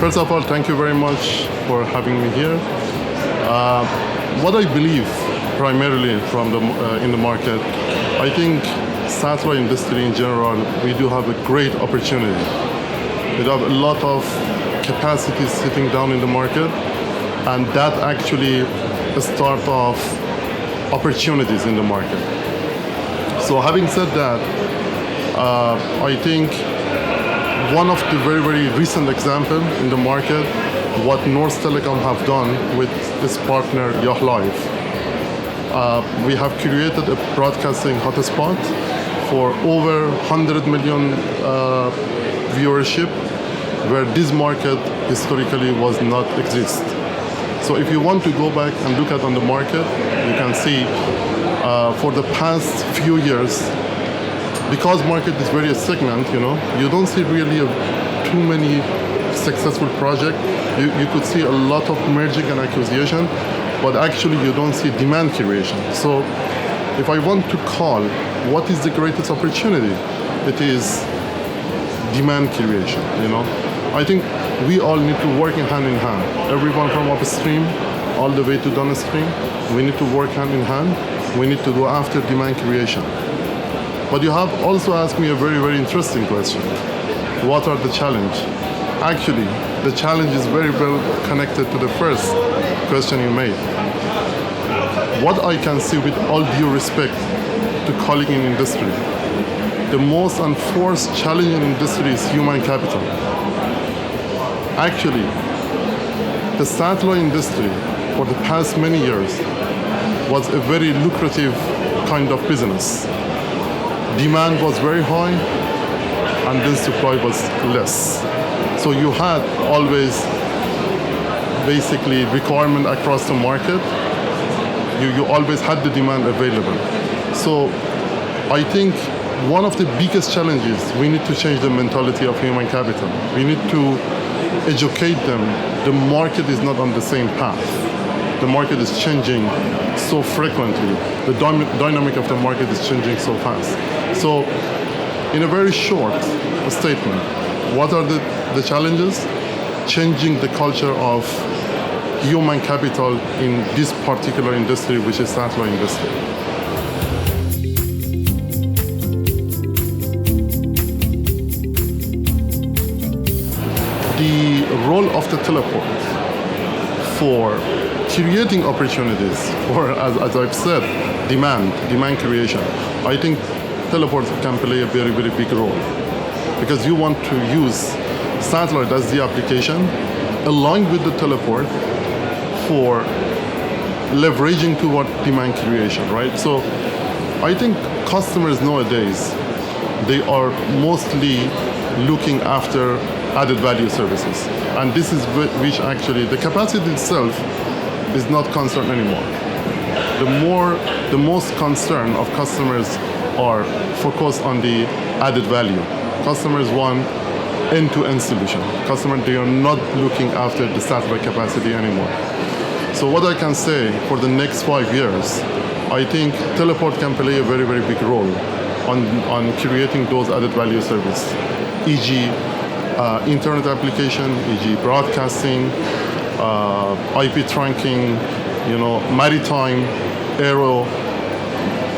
First of all, thank you very much for having me here. What I believe primarily from in the market, I think satellite industry in general, we do have a great opportunity. We have a lot of capacity sitting down in the market, and that actually a start of opportunities in the market. So having said that, I think one of the very, very recent example in the market, what North Telecom have done with its partner YahLive. We have created a broadcasting hotspot for over 100 million viewership, where this market historically was not exist. So if you want to go back and look at on the market, you can see for the past few years, because market is very segment, you don't see really too many successful projects. You could see a lot of merging and acquisition, but actually you don't see demand creation. So if I want to call what is the greatest opportunity, it is demand creation. I think we all need to work hand in hand. Everyone from upstream all the way to downstream, we need to work hand in hand. We need to go after demand creation. But you have also asked me a very, very interesting question. What are the challenges? Actually, the challenge is very well connected to the first question you made. What I can see, with all due respect to colleagues in industry, the most enforced challenge in industry is human capital. Actually, the satellite industry for the past many years was a very lucrative kind of business. Demand was very high, and then supply was less. So you had always basically requirement across the market. You always had the demand available. So I think one of the biggest challenges, we need to change the mentality of human capital. We need to educate them. The market is not on the same path. The market is changing so frequently. The dynamic of the market is changing so fast. So in a very short statement, what are the challenges? Changing the culture of human capital in this particular industry, which is satellite industry. The role of the teleport for creating opportunities, or as I've said, demand creation. I think teleports can play a very, very big role, because you want to use satellite as the application along with the teleport for leveraging toward demand creation, right? So I think customers nowadays, they are mostly looking after added value services. And this is which actually the capacity itself is not concerned anymore. The most concern of customers are focused on the added value. Customers want end-to-end solution. Customers, they are not looking after the satellite capacity anymore. So what I can say for the next 5 years, I think teleport can play a very, very big role on creating those added value services, e.g. Internet application, e.g. broadcasting, IP trunking, maritime, aero,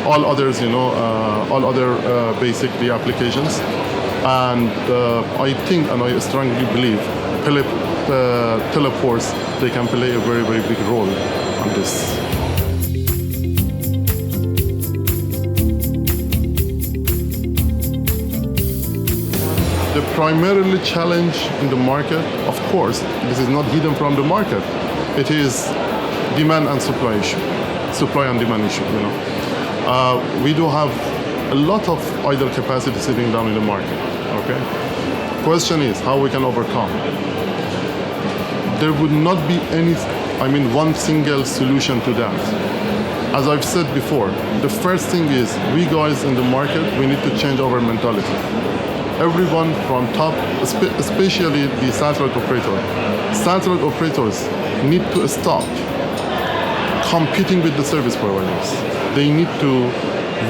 all others, all other basically applications. And I think, and I strongly believe, teleports, they can play a very, very big role on this. The primarily challenge in the market, of course, this is not hidden from the market. It is demand and supply issue, supply and demand issue. We do have a lot of idle capacity sitting down in the market. Okay. Question is how we can overcome. There would not be one single solution to that. As I've said before, the first thing is we guys in the market, we need to change our mentality. Everyone from top, especially the satellite operator. Satellite operators need to stop competing with the service providers. They need to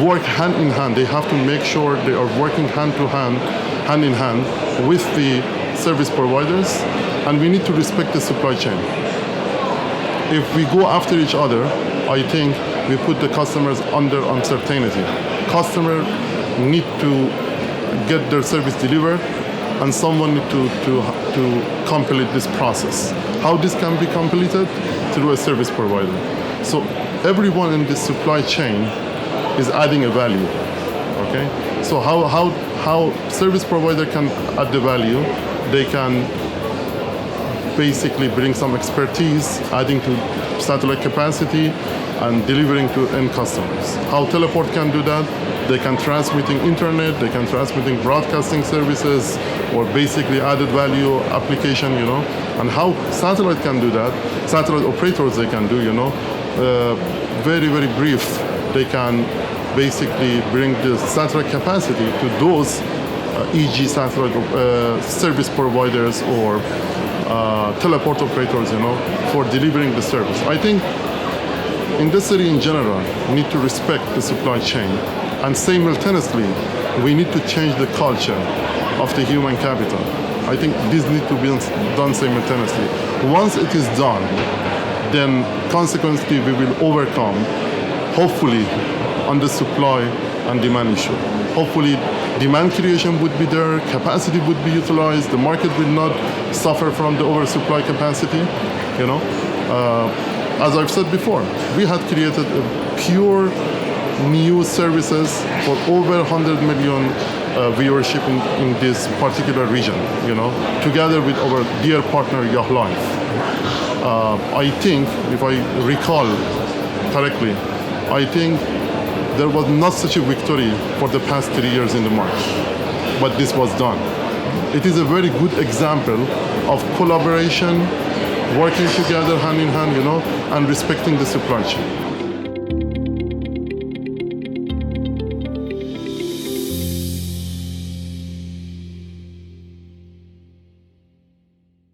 work hand in hand. They have to make sure they are working hand in hand with the service providers and we need to respect the supply chain. If we go after each other, I think we put the customers under uncertainty. Customer need to get their service delivered, and someone need to complete this process. How this can be completed? Through a service provider. So everyone in this supply chain is adding a value. Okay. So how service provider can add the value? They can basically bring some expertise, adding to satellite capacity and delivering to end customers. How teleport can do that? They can transmitting internet, they can transmitting broadcasting services, or basically added value application, And how satellite can do that? Satellite operators, they can do, very, very brief. They can basically bring the satellite capacity to those e.g. satellite service providers or teleport operators, for delivering the service. I think industry in general need to respect the supply chain, and simultaneously we need to change the culture of the human capital. I think this needs to be done simultaneously. Once it is done, then consequently we will overcome, hopefully, on the supply and demand issue. Hopefully demand creation would be there, capacity would be utilized, the market will not suffer from the oversupply capacity, As I've said before, we had created a pure new services for over 100 million viewership in this particular region, together with our dear partner Yah Life. I think, if I recall correctly, I think there was not such a victory for the past 3 years in the market, but this was done. It is a very good example of collaboration, working together hand in hand, and respecting the supply chain.